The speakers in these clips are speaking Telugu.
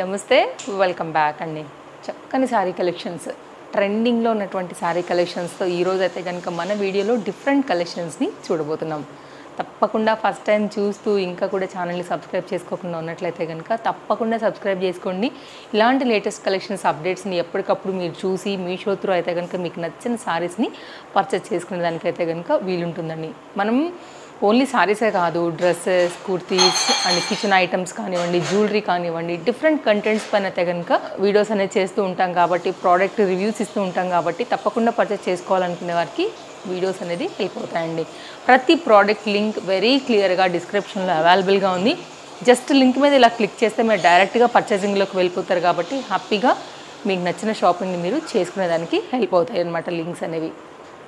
నమస్తే, వెల్కమ్ బ్యాక్ అండి. చక్కని శారీ కలెక్షన్స్, ట్రెండింగ్లో ఉన్నటువంటి శారీ కలెక్షన్స్తో ఈరోజు అయితే కనుక మన వీడియోలో డిఫరెంట్ కలెక్షన్స్ని చూడబోతున్నాం. తప్పకుండా ఫస్ట్ టైం చూస్తూ ఇంకా కూడా ఛానల్ని సబ్స్క్రైబ్ చేసుకోకుండా ఉన్నట్లయితే కనుక తప్పకుండా సబ్స్క్రైబ్ చేసుకోండి. ఇలాంటి లేటెస్ట్ కలెక్షన్స్ అప్డేట్స్ని ఎప్పటికప్పుడు మీరు చూసి మీషో త్రూ అయితే కనుక మీకు నచ్చిన శారీస్ని పర్చేస్ చేసుకునే దానికైతే కనుక వీలుంటుందండి. మనం ఓన్లీ శారీసే కాదు, dresses, kurtis and kitchen items కానివ్వండి, జ్యువెలరీ కానివ్వండి, డిఫరెంట్ కంటెంట్స్ పైన అయితే కనుక వీడియోస్ అనేది చేస్తూ ఉంటాం కాబట్టి, ప్రోడక్ట్ రివ్యూస్ ఇస్తూ ఉంటాం కాబట్టి తప్పకుండా పర్చేస్ చేసుకోవాలనుకునే వారికి వీడియోస్ అనేది హెల్ప్ అవుతాయండి. ప్రతి ప్రోడక్ట్ లింక్ వెరీ క్లియర్గా డిస్క్రిప్షన్లో అవైలబుల్గా ఉంది. జస్ట్ లింక్ మీద ఇలా క్లిక్ చేస్తే మీరు డైరెక్ట్గా పర్చేసింగ్లోకి వెళ్ళిపోతారు కాబట్టి హ్యాపీగా మీకు నచ్చిన షాపింగ్ని మీరు చేసుకునేదానికి హెల్ప్ అవుతాయి అన్నమాట లింక్స్ అనేవి.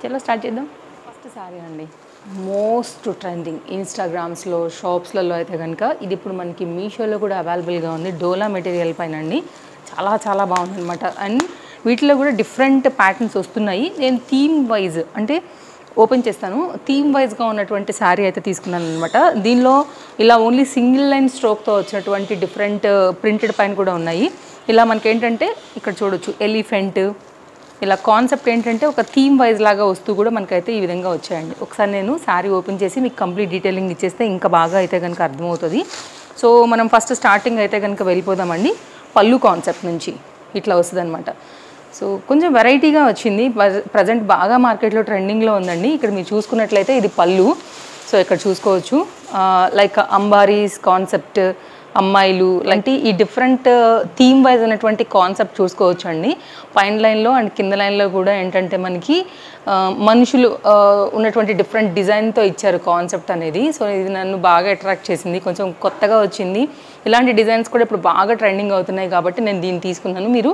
చలో స్టార్ట్ చేద్దాం. ఫస్ట్ శారీ అండి, మోస్ట్ ట్రెండింగ్ ఇన్స్టాగ్రామ్స్లో, షాప్స్లలో అయితే కనుక ఇది ఇప్పుడు మనకి మీషోలో కూడా అవైలబుల్గా ఉంది. డోలా మెటీరియల్ పైన అండి, చాలా చాలా బాగుంది అనమాట. అండ్ వీటిలో కూడా డిఫరెంట్ ప్యాటర్న్స్ వస్తున్నాయి. నేను థీమ్ వైజ్ అంటే ఓపెన్ చేస్తాను. థీమ్ వైజ్గా ఉన్నటువంటి శారీ అయితే తీసుకున్నాను అనమాట. దీనిలో ఇలా ఓన్లీ సింగిల్ లైన్ స్ట్రోక్తో వచ్చినటువంటి డిఫరెంట్ ప్రింటెడ్ పైన కూడా ఉన్నాయి. ఇలా మనకేంటంటే ఇక్కడ చూడొచ్చు ఎలిఫెంట్, ఇలా కాన్సెప్ట్ ఏంటంటే ఒక థీమ్ వైజ్ లాగా వస్తూ కూడా మనకైతే ఈ విధంగా వచ్చాయండి. ఒకసారి నేను శారీ ఓపెన్ చేసి మీకు కంప్లీట్ డీటెయిలింగ్ ఇచ్చేస్తే ఇంకా బాగా అయితే కనుక అర్థమవుతుంది. సో మనం ఫస్ట్ స్టార్టింగ్ అయితే కనుక వెళ్ళిపోదామండి. పళ్ళు కాన్సెప్ట్ నుంచి ఇట్లా వస్తుంది అనమాట. సో కొంచెం వెరైటీగా వచ్చింది. ప్రజెంట్ బాగా మార్కెట్లో ట్రెండింగ్లో ఉందండి. ఇక్కడ మీరు చూసుకున్నట్లయితే ఇది పళ్ళు. సో ఇక్కడ చూసుకోవచ్చు లైక్ అంబారీస్ కాన్సెప్ట్, అమ్మాయిలు లాంటి ఈ డిఫరెంట్ థీమ్ వైజ్ ఉన్నటువంటి కాన్సెప్ట్ చూసుకోవచ్చు అండి. పైన లైన్లో అండ్ కింద లైన్లో కూడా ఏంటంటే మనకి మనుషులు ఉన్నటువంటి డిఫరెంట్ డిజైన్తో ఇచ్చారు కాన్సెప్ట్ అనేది. సో ఇది నన్ను బాగా అట్రాక్ట్ చేసింది, కొంచెం కొత్తగా వచ్చింది. ఇలాంటి డిజైన్స్ కూడా ఇప్పుడు బాగా ట్రెండింగ్ అవుతున్నాయి కాబట్టి నేను దీన్ని తీసుకున్నాను. మీరు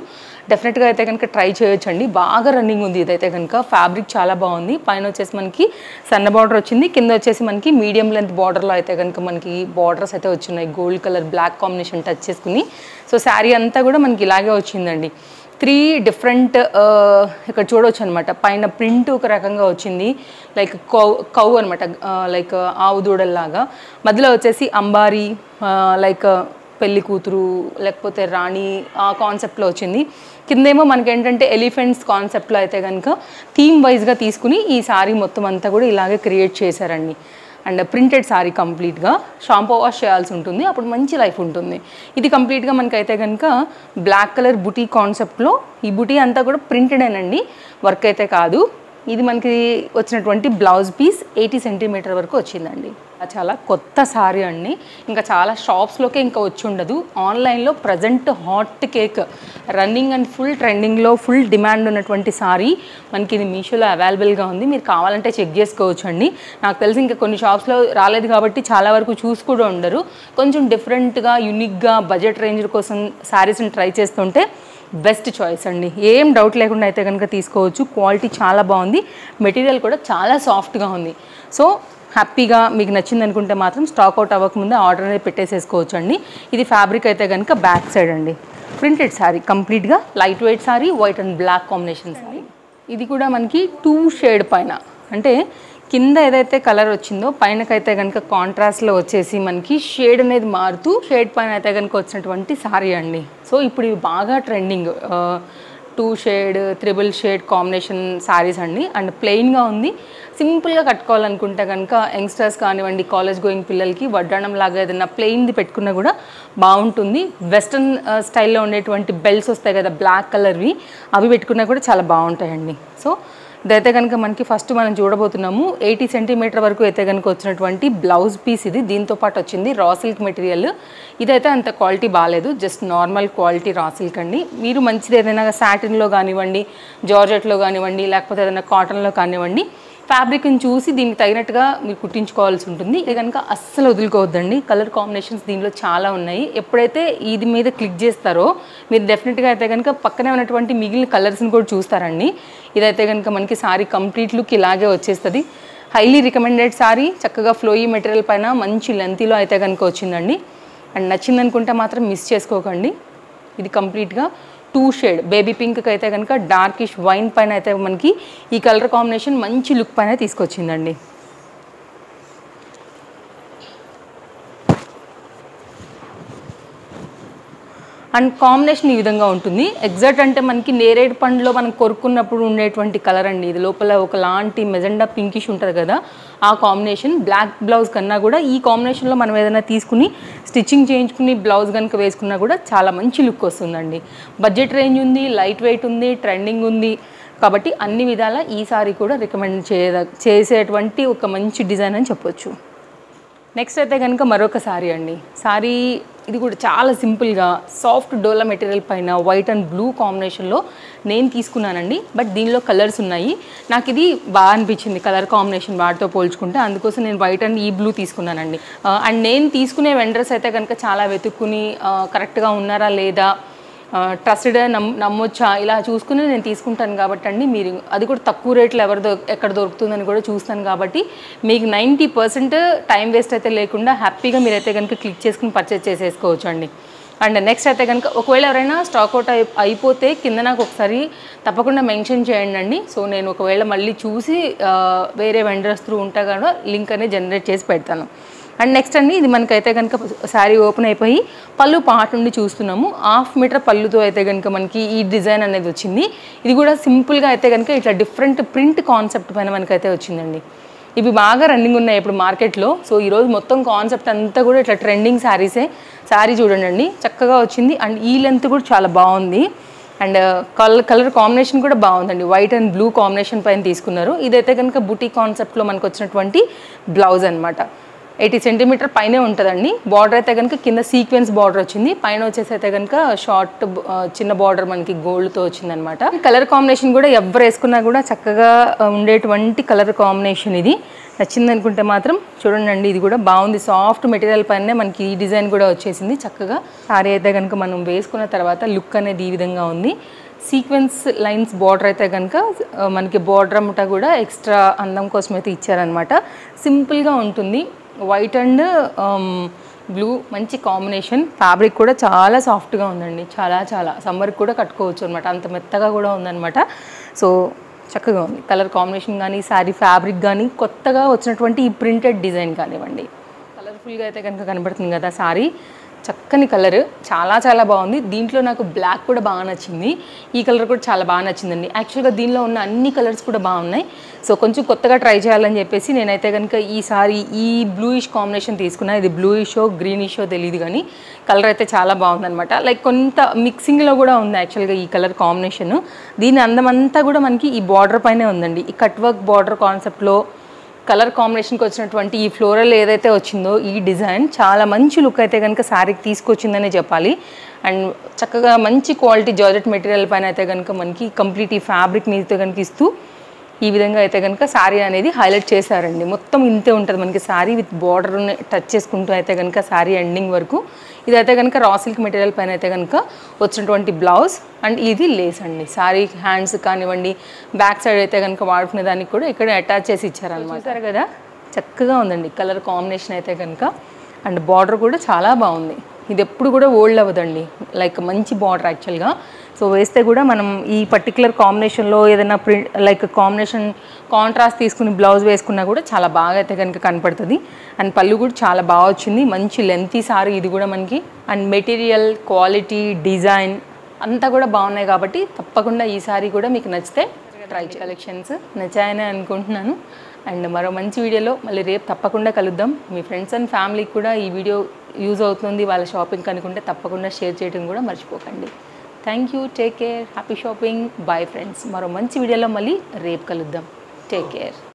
డెఫినెట్గా అయితే కనుక ట్రై చేయొచ్చండి. బాగా రన్నింగ్ ఉంది ఇదైతే కనుక. ఫ్యాబ్రిక్ చాలా బాగుంది. పైన వచ్చేసి మనకి సన్న బార్డర్ వచ్చింది, కింద వచ్చేసి మనకి మీడియం లెంత్ బార్డర్లో అయితే కనుక మనకి బార్డర్స్ అయితే వచ్చినాయి. Gold colour black combination touch చేసుకుని. సో శారీ అంతా కూడా మనకి ఇలాగే వచ్చిందండి. 3 డిఫరెంట్ ఇక్కడ చూడవచ్చు అనమాట. పైన ప్రింట్ ఒక రకంగా వచ్చింది, లైక్ కౌ అనమాట, లైక్ ఆవు దూడల్లాగా. మధ్యలో వచ్చేసి అంబారీ, లైక్ పెళ్లి కూతురు లేకపోతే రాణి ఆ కాన్సెప్ట్లో వచ్చింది. కిందేమో మనకి ఏంటంటే ఎలిఫెంట్స్ కాన్సెప్ట్లో అయితే కనుక థీమ్ వైజ్గా తీసుకుని ఈ శారీ మొత్తం అంతా కూడా ఇలాగే క్రియేట్ చేశారండి. అండ్ ప్రింటెడ్ శారీ కంప్లీట్గా షాంపూ వాష్ చేయాల్సి ఉంటుంది, అప్పుడు మంచి లైఫ్ ఉంటుంది. ఇది కంప్లీట్గా మనకైతే కనుక బ్లాక్ కలర్ బుటీ కాన్సెప్ట్లో, ఈ బుటీ అంతా కూడా ప్రింటెడేనండి, వర్క్ అయితే కాదు. ఇది మనకి వచ్చినటువంటి బ్లౌజ్ పీస్ 80 సెంటీమీటర్ వరకు వచ్చిందండి. చాలా కొత్త శారీ అండి. ఇంకా చాలా షాప్స్లోకే ఇంకా వచ్చి ఉండదు. ఆన్లైన్లో present hot cake running and full ట్రెండింగ్లో ఫుల్ డిమాండ్ ఉన్నటువంటి శారీ మనకి ఇది మీషోలో అవైలబుల్గా ఉంది. మీరు కావాలంటే చెక్ చేసుకోవచ్చు అండి. నాకు తెలిసి ఇంకా కొన్ని షాప్స్లో రాలేదు కాబట్టి చాలా వరకు చూసి కూడా ఉండరు. కొంచెం డిఫరెంట్గా యూనిక్గా బడ్జెట్ రేంజ్ కోసం శారీస్ని ట్రై చేస్తుంటే బెస్ట్ చాయిస్ అండి. ఏం డౌట్ లేకుండా అయితే కనుక తీసుకోవచ్చు. క్వాలిటీ చాలా బాగుంది, మెటీరియల్ కూడా చాలా సాఫ్ట్గా ఉంది. సో హ్యాపీగా మీకు నచ్చింది అనుకుంటే మాత్రం స్టాక్ అవుట్ అవ్వకముందే ఆర్డర్ అనేది పెట్టేసేసుకోవచ్చు అండి. ఇది ఫ్యాబ్రిక్ అయితే కనుక బ్యాక్ సైడ్ అండి, ప్రింటెడ్ శారీ కంప్లీట్గా light weight sari, white and black combination sari. ఇది కూడా మనకి 2 షేడ్ పైన, అంటే కింద ఏదైతే కలర్ వచ్చిందో పైనకైతే కనుక కాంట్రాస్ట్లో వచ్చేసి మనకి షేడ్ అనేది మారుతూ షేడ్ పైన అయితే కనుక వచ్చినటువంటి శారీ అండి. సో ఇప్పుడు ఇవి బాగా trending 2 shade 3 shade combination saris అండి. అండ్ ప్లెయిన్గా ఉంది. సింపుల్గా కట్టుకోవాలనుకుంటే కనుక యంగ్స్టర్స్ కానివ్వండి, కాలేజ్ గోయింగ్ పిల్లలకి వడ్డాణం లాగా ఏదైనా ప్లెయిన్ది పెట్టుకున్నా కూడా బాగుంటుంది. వెస్ట్రన్ స్టైల్లో ఉండేటువంటి బెల్ట్స్ వస్తాయి కదా బ్లాక్ కలర్వి, అవి పెట్టుకున్నా కూడా చాలా బాగుంటాయండి. సో ఇదైతే కనుక మనకి ఫస్ట్ మనం చూడబోతున్నాము. 80 సెంటీమీటర్ వరకు అయితే కనుక వచ్చినటువంటి బ్లౌజ్ పీస్ ఇది. దీంతో పాటు వచ్చింది రా సిల్క్ మెటీరియల్. ఇదైతే అంత క్వాలిటీ బాగాలేదు, just normal quality raw silk అండి. మీరు మంచిది ఏదైనా సాటిన్లో కానివ్వండి, జార్జెట్లో కానివ్వండి, లేకపోతే ఏదైనా కాటన్లో కానివ్వండి, ఫ్యాబ్రిక్ని చూసి దీనికి తగినట్టుగా మీరు కుట్టించుకోవాల్సి ఉంటుంది. ఇది కనుక అస్సలు వదులుకోవద్దండి. కలర్ కాంబినేషన్స్ దీనిలో చాలా ఉన్నాయి. ఎప్పుడైతే ఇది మీద క్లిక్ చేస్తారో మీరు డెఫినెట్గా అయితే కనుక పక్కనే ఉన్నటువంటి మిగిలిన కలర్స్ని కూడా చూస్తారండి. ఇదైతే కనుక మనకి శారీ కంప్లీట్ లుక్ ఇలాగే వచ్చేస్తుంది. హైలీ రికమెండెడ్ శారీ, చక్కగా ఫ్లోయీ మెటీరియల్ పైన మంచి లెంతీలో అయితే కనుక వచ్చిందండి. అండ్ నచ్చిందనుకుంటే మాత్రం మిస్ చేసుకోకండి. ఇది కంప్లీట్గా 2 షేడ్ బేబీ పింక్కి అయితే కనుక డార్కిష్ వైన్ పైన అయితే మనకి ఈ కలర్ కాంబినేషన్ మంచి లుక్ పైన తీసుకొచ్చిందండి. అండ్ కాంబినేషన్ ఈ విధంగా ఉంటుంది. ఎగ్జాక్ట్ అంటే మనకి నేరేడు పండులో మనం కొరుక్కున్నప్పుడు ఉండేటువంటి కలర్ అండి ఇది. లోపల ఒకలాంటి మెజెండా పింకిష్ ఉంటుంది కదా, ఆ కాంబినేషన్. బ్లాక్ బ్లౌజ్ కన్నా కూడా ఈ కాంబినేషన్లో మనం ఏదైనా తీసుకుని స్టిచ్చింగ్ చేయించుకుని బ్లౌజ్ కనుక వేసుకున్నా కూడా చాలా మంచి లుక్ వస్తుందండి. బడ్జెట్ రేంజ్ ఉంది, లైట్ వెయిట్ ఉంది, ట్రెండింగ్ ఉంది, కాబట్టి అన్ని విధాల ఈ సారీ కూడా రికమెండ్ చేసేటువంటి ఒక మంచి డిజైన్ అని చెప్పొచ్చు. నెక్స్ట్ అయితే కనుక మరొక సారీ అండి. సారీ ఇది కూడా చాలా సింపుల్గా సాఫ్ట్ డోలా మెటీరియల్ పైన వైట్ అండ్ బ్లూ కాంబినేషన్లో నేను తీసుకున్నానండి. బట్ దీనిలో కలర్స్ ఉన్నాయి. నాకు ఇది బాగా అనిపించింది కలర్ కాంబినేషన్ వాటితో పోల్చుకుంటే, అందుకోసం నేను వైట్ అండ్ ఈ బ్లూ తీసుకున్నానండి. అండ్ నేను తీసుకునే వెండర్స్ అయితే కనుక చాలా వెతుక్కుని కరెక్ట్గా ఉన్నారా లేదా, ట్రస్టెడ్ నమ్మొచ్చా ఇలా చూసుకుని నేను తీసుకుంటాను కాబట్టి అండి. మీరు అది కూడా తక్కువ రేట్లో ఎక్కడ దొరుకుతుందని కూడా చూస్తాను కాబట్టి మీకు 90% టైం వేస్ట్ అయితే లేకుండా హ్యాపీగా మీరైతే కనుక క్లిక్ చేసుకుని పర్చేస్ చేసేసుకోవచ్చు అండి. అండ్ నెక్స్ట్ అయితే కనుక ఒకవేళ ఎవరైనా స్టాక్ అవుట్ అయిపోతే కింద నాకు ఒకసారి తప్పకుండా మెన్షన్ చేయండి అండి. సో నేను ఒకవేళ మళ్ళీ చూసి వేరే వెండర్స్ త్రూ ఉంటా కూడా లింక్ అనేది జనరేట్ చేసి పెడతాను. అండ్ నెక్స్ట్ అండి ఇది మనకైతే కనుక శారీ ఓపెన్ అయిపోయి పళ్ళు పార్ట్ నుండి చూస్తున్నాము. 1/2 మీటర్ పళ్ళుతో అయితే కనుక మనకి ఈ డిజైన్ అనేది వచ్చింది. ఇది కూడా సింపుల్గా అయితే కనుక ఇట్లా డిఫరెంట్ ప్రింట్ కాన్సెప్ట్ పైన మనకైతే వచ్చిందండి. ఇవి బాగా రన్నింగ్ ఉన్నాయి ఇప్పుడు మార్కెట్లో. సో ఈరోజు మొత్తం కాన్సెప్ట్ అంతా కూడా ఇట్లా ట్రెండింగ్ శారీసే. శారీ చూడండి చక్కగా వచ్చింది. అండ్ ఈ లెంత్ కూడా చాలా బాగుంది. అండ్ కలర్ కాంబినేషన్ కూడా బాగుందండి. వైట్ అండ్ బ్లూ కాంబినేషన్ పైన తీసుకున్నారు. ఇదైతే కనుక బుటీ కాన్సెప్ట్లో మనకు వచ్చినటువంటి బ్లౌజ్ అనమాట. 80 సెంటీమీటర్ పైనే ఉంటుందండి. బార్డర్ అయితే కనుక కింద సీక్వెన్స్ బార్డర్ వచ్చింది, పైన వచ్చేసి అయితే కనుక షార్ట్ చిన్న బార్డర్ మనకి గోల్డ్తో వచ్చిందనమాట. కలర్ కాంబినేషన్ కూడా ఎవరు వేసుకున్నా కూడా చక్కగా ఉండేటువంటి కలర్ కాంబినేషన్. ఇది నచ్చింది అనుకుంటే మాత్రం చూడండి, ఇది కూడా బాగుంది. సాఫ్ట్ మెటీరియల్ పైనే మనకి ఈ డిజైన్ కూడా వచ్చేసింది చక్కగా. సారీ అయితే కనుక మనం వేసుకున్న తర్వాత లుక్ అనేది ఈ విధంగా ఉంది. సీక్వెన్స్ లైన్స్ బార్డర్ అయితే కనుక మనకి బార్డర్ అమ్మట కూడా ఎక్స్ట్రా అందం కోసం అయితే ఇచ్చారనమాట. సింపుల్గా ఉంటుంది. వైట్ అండ్ బ్లూ మంచి కాంబినేషన్. ఫ్యాబ్రిక్ కూడా చాలా సాఫ్ట్గా ఉందండి. చాలా సమ్మర్కి కూడా కట్టుకోవచ్చు అనమాట, అంత మెత్తగా కూడా ఉందన్నమాట. సో చక్కగా ఉంది కలర్ కాంబినేషన్ కానీ, శారీ ఫ్యాబ్రిక్ కానీ, కొత్తగా వచ్చినటువంటి ఈ ప్రింటెడ్ డిజైన్ కానివ్వండి. కలర్ఫుల్గా అయితే కనుక కనబడుతుంది కదా శారీ. చక్కని కలర్, చాలా బాగుంది. దీంట్లో నాకు బ్లాక్ కూడా బాగా నచ్చింది. ఈ కలర్ కూడా చాలా బాగా నచ్చిందండి. యాక్చువల్గా దీనిలో ఉన్న అన్ని కలర్స్ కూడా బాగున్నాయి. సో కొంచెం కొత్తగా ట్రై చేయాలని చెప్పేసి నేనైతే కనుక ఈసారి ఈ బ్లూయిష్ కాంబినేషన్ తీసుకున్నా. ఇది బ్లూయిషో గ్రీనిషో తెలియదు కానీ కలర్ అయితే చాలా బాగుందనమాట. లైక్ కొంత మిక్సింగ్లో కూడా ఉంది యాక్చువల్గా ఈ కలర్ కాంబినేషన్. దీని అందమంతా కూడా మనకి ఈ బార్డర్ పైనే ఉందండి. ఈ కట్ వర్క్ బార్డర్ కాన్సెప్ట్లో కలర్ కాంబినేషన్కి వచ్చినటువంటి ఈ ఫ్లోరల్ ఏదైతే వచ్చిందో ఈ డిజైన్ చాలా మంచి లుక్ అయితే కనుక శారీకి తీసుకొచ్చిందనే చెప్పాలి. అండ్ చక్కగా మంచి క్వాలిటీ జార్జెట్ మెటీరియల్ పైన అయితే కనుక మనకి కంప్లీట్ ఈ ఫ్యాబ్రిక్ని అయితే కనుక ఇస్తూ ఈ విధంగా అయితే కనుక శారీ అనేది హైలైట్ చేశారండి. మొత్తం ఇంతే ఉంటుంది మనకి శారీ విత్ బార్డర్ని టచ్ చేసుకుంటూ అయితే కనుక శారీ ఎండింగ్ వరకు. ఇదైతే కనుక రా సిల్క్ మెటీరియల్ పైన అయితే కనుక వచ్చినటువంటి బ్లౌజ్. అండ్ ఇది లేస్ అండి. శారీ హ్యాండ్స్ కానివ్వండి, బ్యాక్ సైడ్ అయితే కనుక వాడుకునే దానికి కూడా ఇక్కడ అటాచ్ చేసి ఇచ్చారనమాట. చూసారు కదా చక్కగా ఉందండి కలర్ కాంబినేషన్ అయితే కనుక. అండ్ బార్డర్ కూడా చాలా బాగుంది. ఇది ఎప్పుడు కూడా ఓల్డ్ అవ్వదండి, లైక్ మంచి బార్డర్ యాక్చువల్గా. సో వేస్తే కూడా మనం ఈ పర్టికులర్ కాంబినేషన్లో ఏదైనా ప్రింట్ లైక్ కాంబినేషన్ కాంట్రాస్ట్ తీసుకుని బ్లౌజ్ వేసుకున్నా కూడా చాలా బాగా అయితే కనుక కనపడుతుంది. అండ్ పళ్ళు కూడా చాలా బాగా వచ్చింది. మంచి లెంతీ సారీ ఇది కూడా మనకి. అండ్ మెటీరియల్ క్వాలిటీ డిజైన్ అంతా కూడా బాగున్నాయి కాబట్టి తప్పకుండా ఈ సారీ కూడా మీకు నచ్చితే ట్రై కలెక్షన్స్ నచ్చాయని అనుకుంటున్నాను. అండ్ మరో మంచి వీడియోలో మళ్ళీ రేపు తప్పకుండా కలుద్దాం. మీ ఫ్రెండ్స్ అండ్ ఫ్యామిలీకి కూడా ఈ వీడియో యూజ్ అవుతుంది, వాళ్ళ షాపింగ్ అనుకుంటే తప్పకుండా షేర్ చేయడం కూడా మర్చిపోకండి. Thank you, take care, happy shopping, bye friends. మరో మంచి వీడియోలో మళ్ళీ రేపు కలుద్దాం. Take care.